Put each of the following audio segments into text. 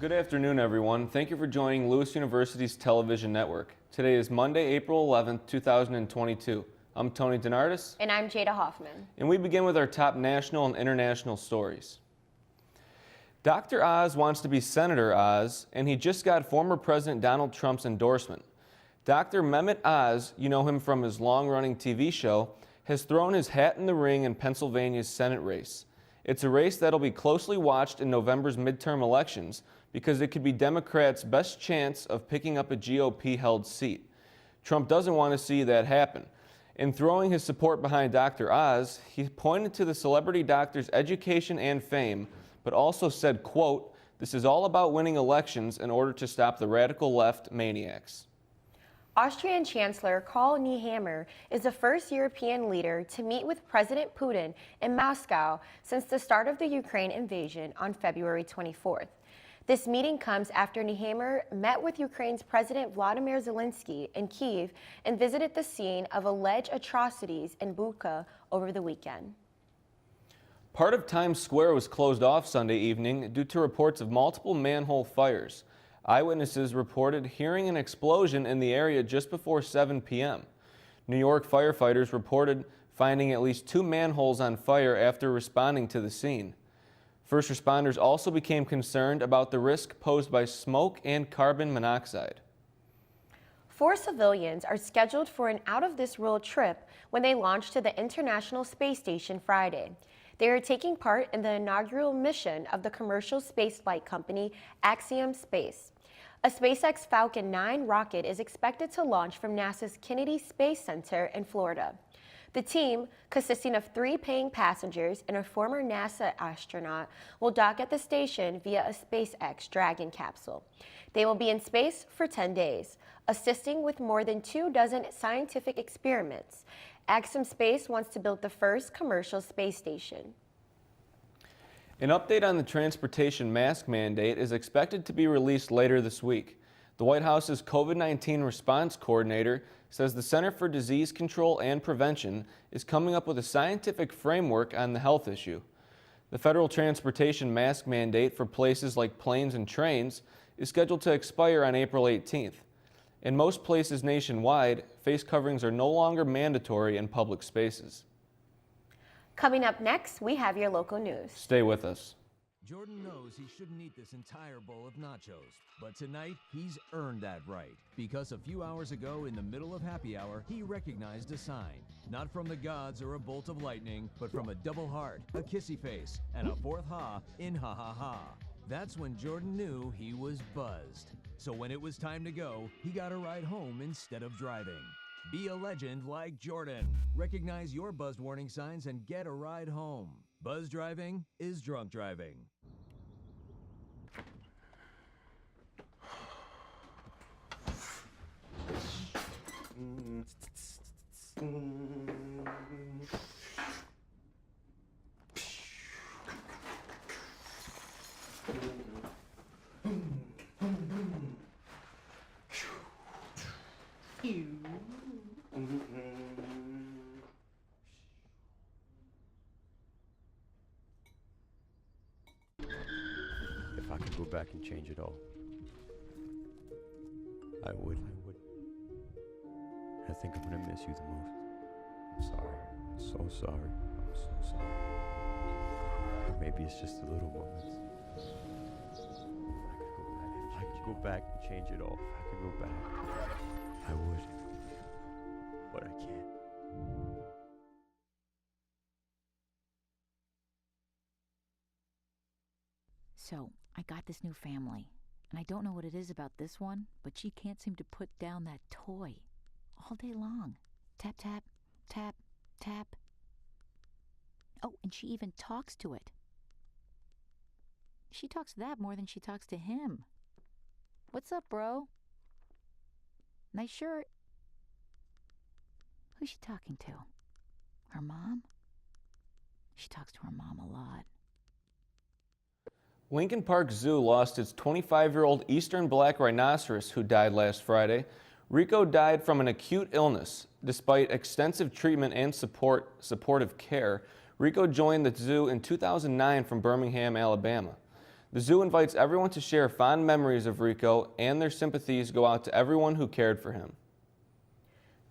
Good afternoon, everyone. Thank you for joining Lewis University's television network. Today is Monday, April 11th, 2022. I'm Tony DeNardis. And I'm Jada Hoffman. And we begin with our top national and international stories. Dr. Oz wants to be Senator Oz, and he just got former President Donald Trump's endorsement. Dr. Mehmet Oz, you know him from his long-running TV show, has thrown his hat in the ring in Pennsylvania's Senate race. It's a race that'll be closely watched in November's midterm elections because it could be Democrats' best chance of picking up a GOP-held seat. Trump doesn't want to see that happen. In throwing his support behind Dr. Oz, he pointed to the celebrity doctor's education and fame, but also said, quote, "This is all about winning elections in order to stop the radical left maniacs." Austrian Chancellor Karl Nehammer is the first European leader to meet with President Putin in Moscow since the start of the Ukraine invasion on February 24th. This meeting comes after Nehammer met with Ukraine's President Vladimir Zelensky in Kyiv and visited the scene of alleged atrocities in Bucha over the weekend. Part of Times Square was closed off Sunday evening due to reports of multiple manhole fires. Eyewitnesses reported hearing an explosion in the area just before 7 p.m. New York firefighters reported finding at least 2 manholes on fire after responding to the scene. First responders also became concerned about the risk posed by smoke and carbon monoxide. 4 civilians are scheduled for an out-of-this-world trip when they launch to the International Space Station Friday. They are taking part in the inaugural mission of the commercial spaceflight company Axiom Space. A SpaceX Falcon 9 rocket is expected to launch from NASA's Kennedy Space Center in Florida. The team, consisting of 3 paying passengers and a former NASA astronaut, will dock at the station via a SpaceX Dragon capsule. They will be in space for 10 days, assisting with more than 24 scientific experiments. Axiom Space wants to build the first commercial space station. An update on the transportation mask mandate is expected to be released later this week. The White House's COVID-19 response coordinator says the Center for Disease Control and Prevention is coming up with a scientific framework on the health issue. The federal transportation mask mandate for places like planes and trains is scheduled to expire on April 18th. In most places nationwide, face coverings are no longer mandatory in public spaces. Coming up next, we have your local news. Stay with us. Jordan knows he shouldn't eat this entire bowl of nachos, but tonight he's earned that right because a few hours ago in the middle of happy hour, he recognized a sign, not from the gods or a bolt of lightning, but from a double heart, a kissy face, and a 4th ha in ha ha ha. That's when Jordan knew he was buzzed. So when it was time to go, he got a ride home instead of driving. Be a legend like Jordan. Recognize your buzzed warning signs and get a ride home. Buzz driving is drunk driving. If I could go back and change it all, I would. I think I'm gonna miss you the most. I'm sorry. I'm so sorry. I'm so sorry. Or maybe it's just the little moments. If I could go back and change it all, if I could go back, I would. But I can't. So, I got this new family, and I don't know what it is about this one, but she can't seem to put down that toy all day long. Tap, tap, tap, tap. Oh, and she even talks to it. She talks to that more than she talks to him. What's up, bro? Nice shirt. Who's she talking to? Her mom? She talks to her mom a lot. Lincoln Park Zoo lost its 25-year-old eastern black rhinoceros who died last Friday. Rico died from an acute illness. Despite extensive treatment and supportive care, Rico joined the zoo in 2009 from Birmingham, Alabama. The zoo invites everyone to share fond memories of Rico, and their sympathies go out to everyone who cared for him.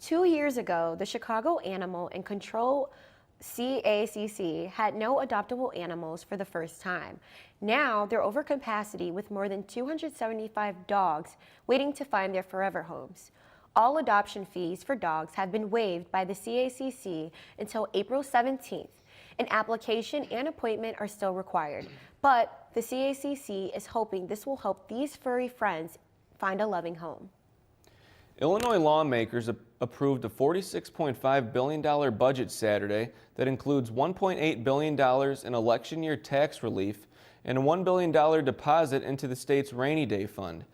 2 years ago, the Chicago Animal and Control CACC had no adoptable animals for the first time. Now they're over capacity with more than 275 dogs waiting to find their forever homes. All adoption fees for dogs have been waived by the CACC until April 17th. An application and appointment are still required, but the CACC is hoping this will help these furry friends find a loving home. Illinois lawmakers approved a $46.5 billion budget Saturday that includes $1.8 billion in election year tax relief and a $1 billion deposit into the state's rainy day fund.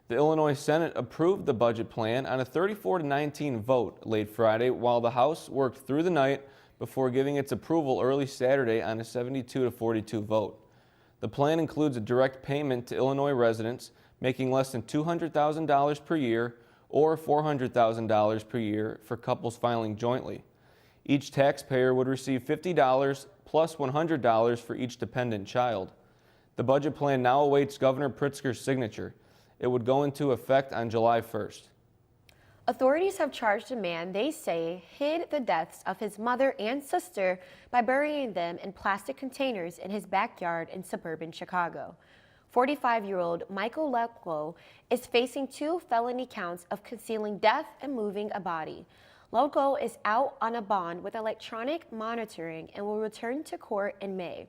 The Illinois Senate approved the budget plan on a 34-19 vote late Friday, while the House worked through the night before giving its approval early Saturday on a 72-42 vote. The plan includes a direct payment to Illinois residents making less than $200,000 per year or $400,000 per year for couples filing jointly. Each taxpayer would receive $50 plus $100 for each dependent child. The budget plan now awaits Governor Pritzker's signature. It would go into effect on July 1st. Authorities have charged a man they say hid the deaths of his mother and sister by burying them in plastic containers in his backyard in suburban Chicago. 45-year-old Michael Lutko is facing 2 felony counts of concealing death and moving a body. Lutko is out on a bond with electronic monitoring and will return to court in May.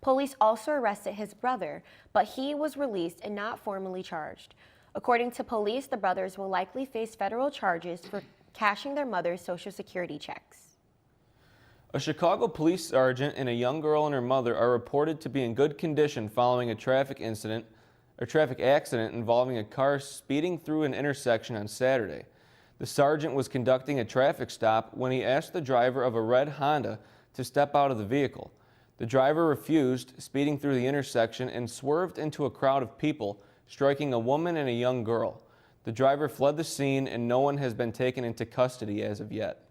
Police also arrested his brother, but he was released and not formally charged. According to police, the brothers will likely face federal charges for cashing their mother's Social Security checks. A Chicago police sergeant and a young girl and her mother are reported to be in good condition following a traffic accident involving a car speeding through an intersection on Saturday. The sergeant was conducting a traffic stop when he asked the driver of a red Honda to step out of the vehicle. The driver refused, speeding through the intersection, and swerved into a crowd of people, striking a woman and a young girl. The driver fled the scene, and no one has been taken into custody as of yet.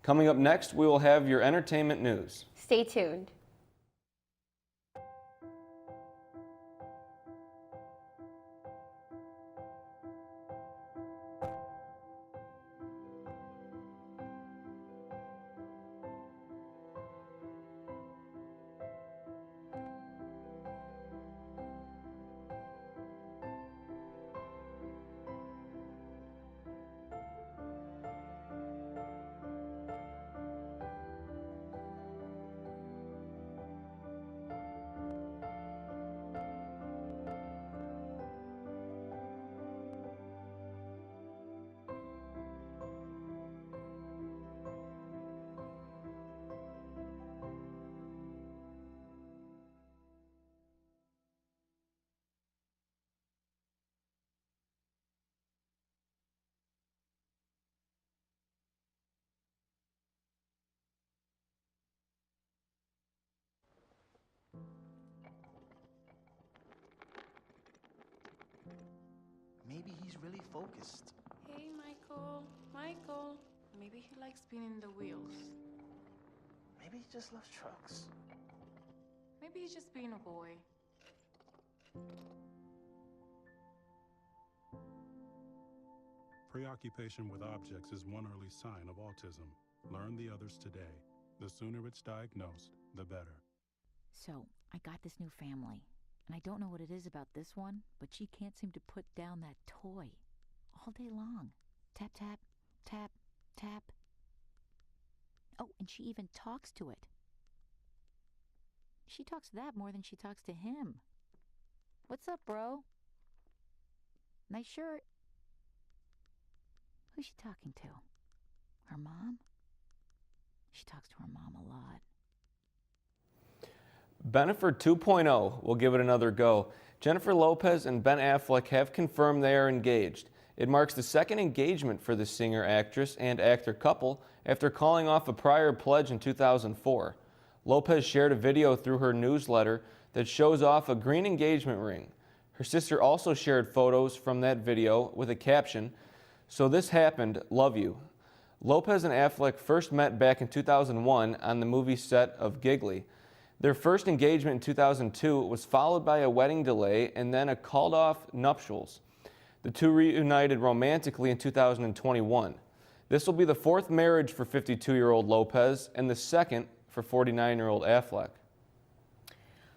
Coming up next, we will have your entertainment news. Stay tuned. Maybe he's really focused. Hey, Michael. Michael. Maybe he likes spinning the wheels. Maybe he just loves trucks. Maybe he's just being a boy. Preoccupation with objects is one early sign of autism. Learn the others today. The sooner it's diagnosed, the better. So, I got this new family, and I don't know what it is about this one, but she can't seem to put down that toy all day long. Tap, tap, tap, tap. Oh, and she even talks to it. She talks to that more than she talks to him. What's up, bro? Nice shirt. Who's she talking to? Her mom? She talks to her mom a lot. Bennifer 2.0 will give it another go. Jennifer Lopez and Ben Affleck have confirmed they are engaged. It marks the second engagement for the singer, actress, and actor couple after calling off a prior pledge in 2004. Lopez shared a video through her newsletter that shows off a green engagement ring. Her sister also shared photos from that video with a caption, "So this happened, love you." Lopez and Affleck first met back in 2001 on the movie set of Giggly. Their first engagement in 2002 was followed by a wedding delay and then a called-off nuptials. The two reunited romantically in 2021. This will be the fourth marriage for 52-year-old Lopez and the second for 49-year-old Affleck.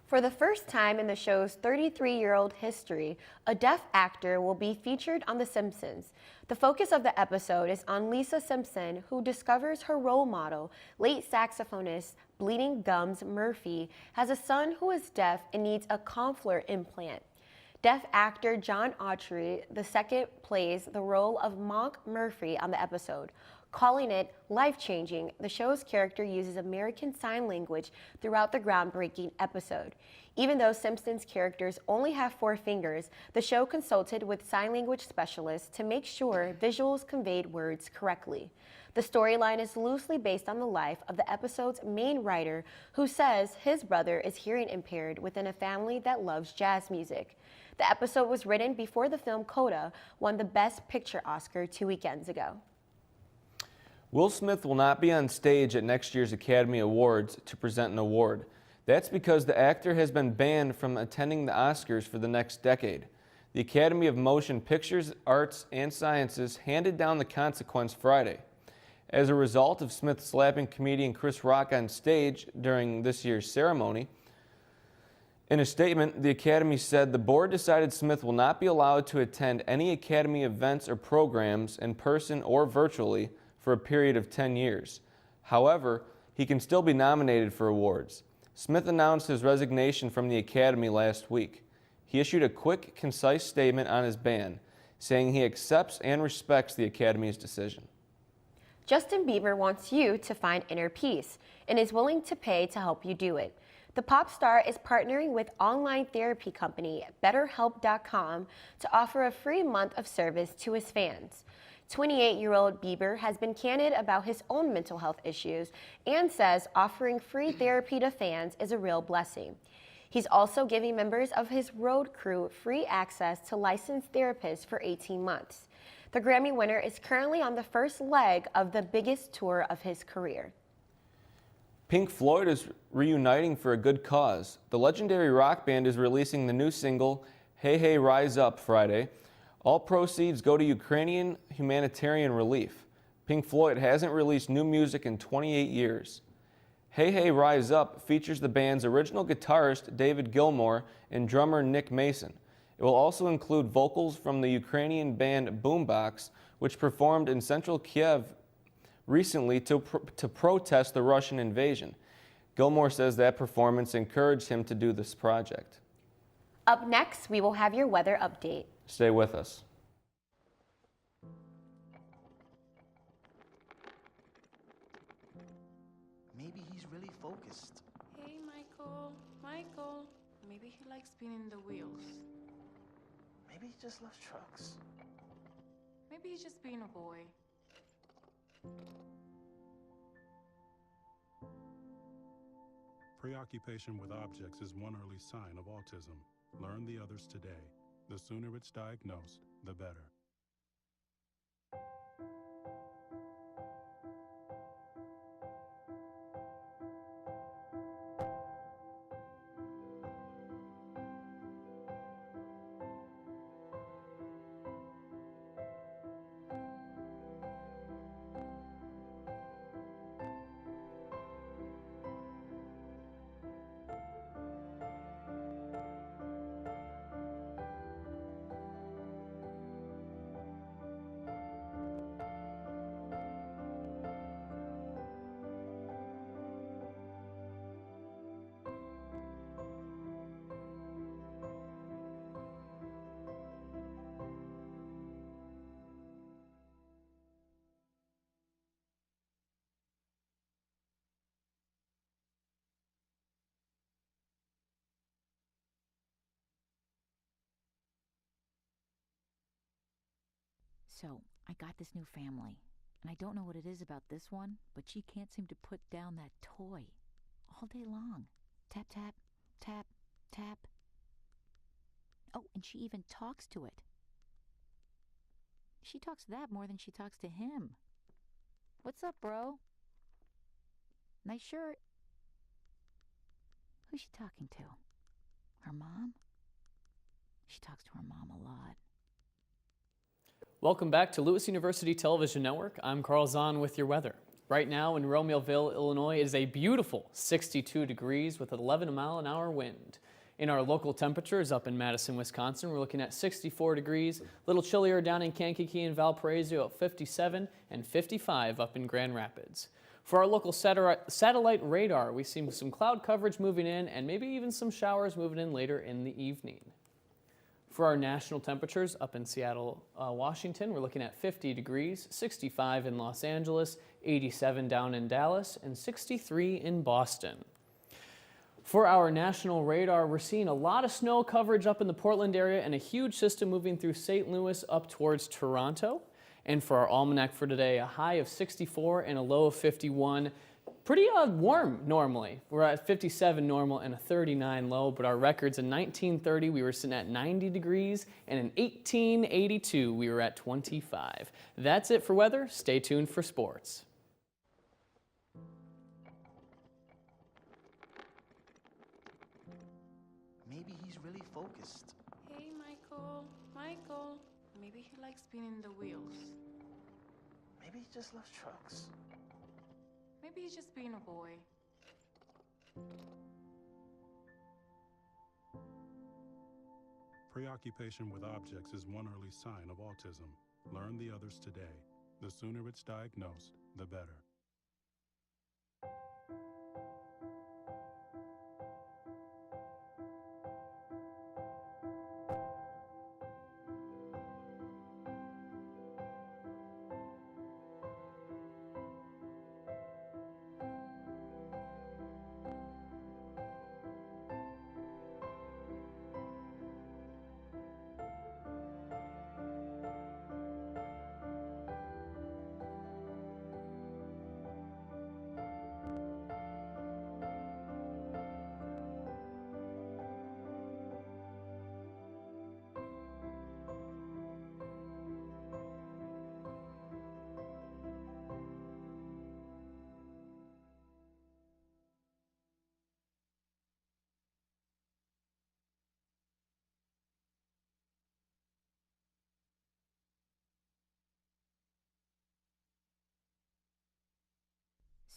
For the first time in the show's 33-year-old history, a deaf actor will be featured on The Simpsons. The focus of the episode is on Lisa Simpson, who discovers her role model, late saxophonist Bleeding Gums Murphy, has a son who is deaf and needs a Conflor implant. Deaf actor John Autry II plays the role of Monk Murphy on the episode. Calling it life-changing, the show's character uses American Sign Language throughout the groundbreaking episode. Even though Simpsons characters only have 4 fingers, the show consulted with sign language specialists to make sure visuals conveyed words correctly. The storyline is loosely based on the life of the episode's main writer, who says his brother is hearing impaired within a family that loves jazz music. The episode was written before the film Coda won the Best Picture Oscar 2 weekends ago. Will Smith will not be on stage at next year's Academy Awards to present an award. That's because the actor has been banned from attending the Oscars for the next decade. The Academy of Motion Pictures, Arts, and Sciences handed down the consequence Friday. As a result of Smith slapping comedian Chris Rock on stage during this year's ceremony, in a statement, the Academy said the board decided Smith will not be allowed to attend any Academy events or programs in person or virtually for a period of 10 years. However, he can still be nominated for awards. Smith announced his resignation from the Academy last week. He issued a quick, concise statement on his ban, saying he accepts and respects the Academy's decision. Justin Bieber wants you to find inner peace and is willing to pay to help you do it. The pop star is partnering with online therapy company BetterHelp.com to offer a free month of service to his fans. 28-year-old Bieber has been candid about his own mental health issues and says offering free therapy to fans is a real blessing. He's also giving members of his road crew free access to licensed therapists for 18 months. The Grammy winner is currently on the first leg of the biggest tour of his career. Pink Floyd is reuniting for a good cause. The legendary rock band is releasing the new single, Hey Hey Rise Up, Friday. All proceeds go to Ukrainian humanitarian relief. Pink Floyd hasn't released new music in 28 years. Hey Hey Rise Up features the band's original guitarist David Gilmour and drummer Nick Mason. It will also include vocals from the Ukrainian band Boombox, which performed in central Kiev recently to protest the Russian invasion. Gilmour says that performance encouraged him to do this project. Up next, we will have your weather update. Stay with us. Maybe he's really focused. Hey, Michael. Michael. Maybe he likes spinning the wheels. Maybe he just loves trucks. Maybe he's just being a boy. Preoccupation with objects is one early sign of autism. Learn the others today. The sooner it's diagnosed, the better. So, I got this new family, and I don't know what it is about this one, but she can't seem to put down that toy all day long. Tap, tap, tap, tap. Oh, and she even talks to it. She talks to that more than she talks to him. What's up, bro? Nice shirt. Who's she talking to? Her mom? She talks to her mom a lot. Welcome back to Lewis University Television Network. I'm Carl Zahn with your weather. Right now in Romeoville, Illinois, it is a beautiful 62 degrees with an 11-mile-an-hour wind. In our local temperatures up in Madison, Wisconsin, we're looking at 64 degrees, a little chillier down in Kankakee and Valparaiso at 57 and 55 up in Grand Rapids. For our local satellite radar, we see some cloud coverage moving in and maybe even some showers moving in later in the evening. For our national temperatures up in Seattle, Washington, we're looking at 50 degrees, 65 in Los Angeles, 87 down in Dallas, and 63 in Boston. For our national radar, we're seeing a lot of snow coverage up in the Portland area and a huge system moving through St. Louis up towards Toronto. And for our almanac for today, a high of 64 and a low of 51. Pretty warm normally. We're at 57 normal and a 39 low, but our records in 1930, we were sitting at 90 degrees, and in 1882, we were at 25. That's it for weather. Stay tuned for sports. Maybe he's really focused. Hey, Michael. Michael. Maybe he likes spinning the wheels. Maybe he just loves trucks. Maybe he's just being a boy. Preoccupation with objects is one early sign of autism. Learn the others today. The sooner it's diagnosed, the better.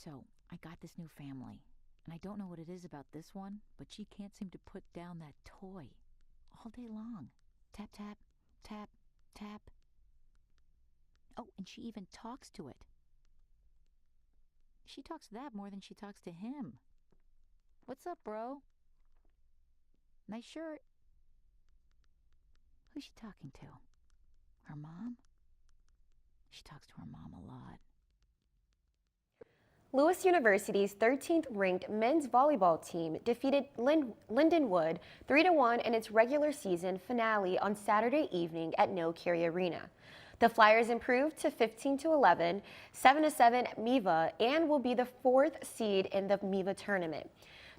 So, I got this new family, and I don't know what it is about this one, but she can't seem to put down that toy all day long. Tap, tap, tap, tap. Oh, and she even talks to it. She talks to that more than she talks to him. What's up, bro? Nice shirt. Who's she talking to? Her mom? She talks to her mom a lot. Lewis University's 13th ranked men's volleyball team defeated Lindenwood 3-1 in its regular season finale on Saturday evening at No Carey Arena. The Flyers improved to 15-11, 7-7 MIVA, and will be the 4th seed in the MIVA tournament.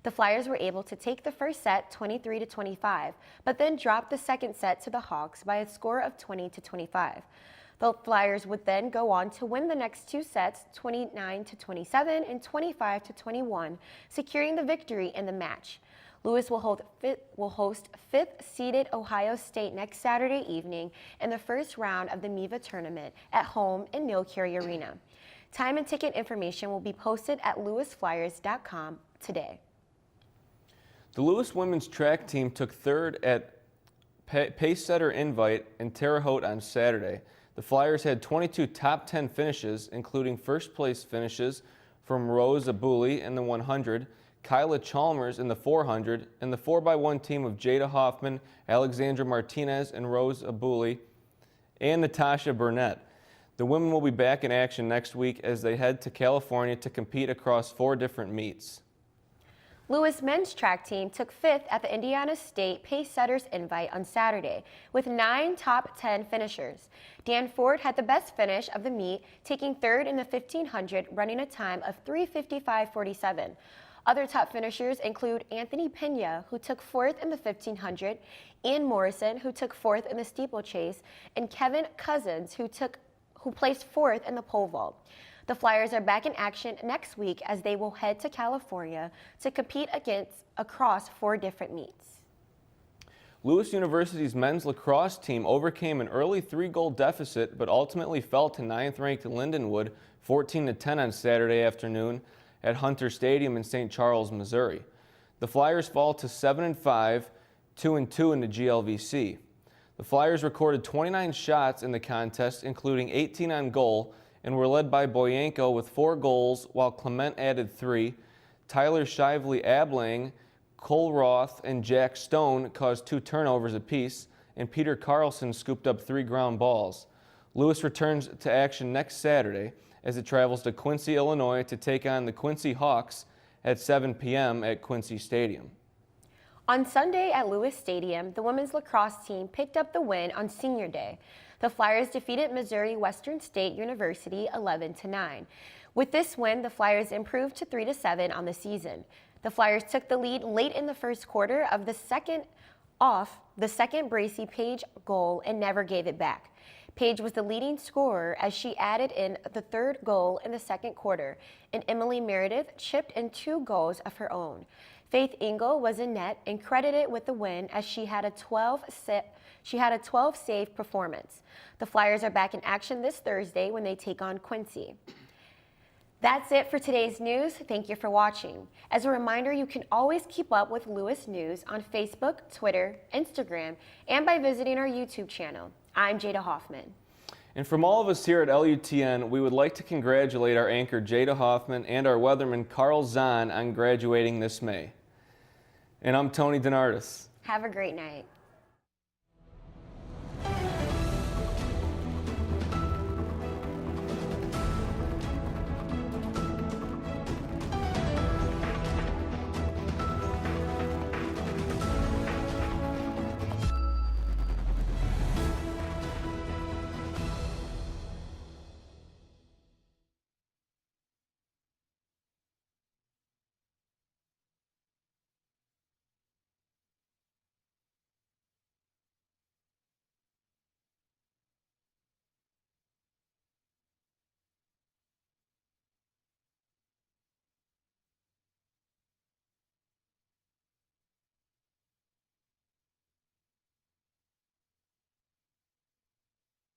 The Flyers were able to take the first set 23-25, but then dropped the second set to the Hawks by a score of 20-25. The Flyers would then go on to win the next two sets 29-27 and 25-21, securing the victory in the match. Lewis will host 5th-seeded Ohio State next Saturday evening in the first round of the MIVA tournament at home in No Carey Arena. Time and ticket information will be posted at lewisflyers.com today. The Lewis women's track team took third at Pacesetter Invite in Terre Haute on Saturday. The Flyers had 22 top 10 finishes, including first place finishes from Rose Abuli in the 100, Kyla Chalmers in the 400, and the 4x1 team of Jada Hoffman, Alexandra Martinez, and Rose Abuli, and Natasha Burnett. The women will be back in action next week as they head to California to compete across 4 different meets. Lewis men's track team took 5th at the Indiana State Pacesetters Invite on Saturday with 9 top 10 finishers. Dan Ford had the best finish of the meet, taking 3rd in the 1500, running a time of 3:55.47. Other top finishers include Anthony Pena, who took 4th in the 1500, Ian Morrison, who took 4th in the steeplechase, and Kevin Cousins, who placed 4th in the pole vault. The Flyers are back in action next week as they will head to California to compete across 4 different meets. Lewis University's men's lacrosse team overcame an early 3-goal deficit but ultimately fell to 9th-ranked Lindenwood 14-10 on Saturday afternoon at Hunter Stadium in St. Charles, Missouri. The Flyers fall to 7-5, 2-2 in the GLVC. The Flyers recorded 29 shots in the contest, including 18 on goal, and were led by Boyanko with 4 goals, while Clement added 3. Tyler Shively-Ablang, Cole Roth, and Jack Stone caused 2 turnovers apiece, and Peter Carlson scooped up 3 ground balls. Lewis returns to action next Saturday as it travels to Quincy, Illinois to take on the Quincy Hawks at 7 p.m. at Quincy Stadium. On Sunday at Lewis Stadium, the women's lacrosse team picked up the win on Senior Day. The Flyers defeated Missouri Western State University 11-9. With this win, the Flyers improved to 3-7 on the season. The Flyers took the lead late in the first quarter of the second Bracy Page goal and never gave it back. Page was the leading scorer as she added in the 3rd goal in the second quarter, and Emily Meredith chipped in 2 goals of her own. Faith Engel was in net and credited with the win as she had a 12-save performance. The Flyers are back in action this Thursday when they take on Quincy. That's it for today's news. Thank you for watching. As a reminder, you can always keep up with Lewis News on Facebook, Twitter, Instagram, and by visiting our YouTube channel. I'm Jada Hoffman. And from all of us here at LUTN, we would like to congratulate our anchor Jada Hoffman and our weatherman Carl Zahn on graduating this May. And I'm Tony Donardis. Have a great night.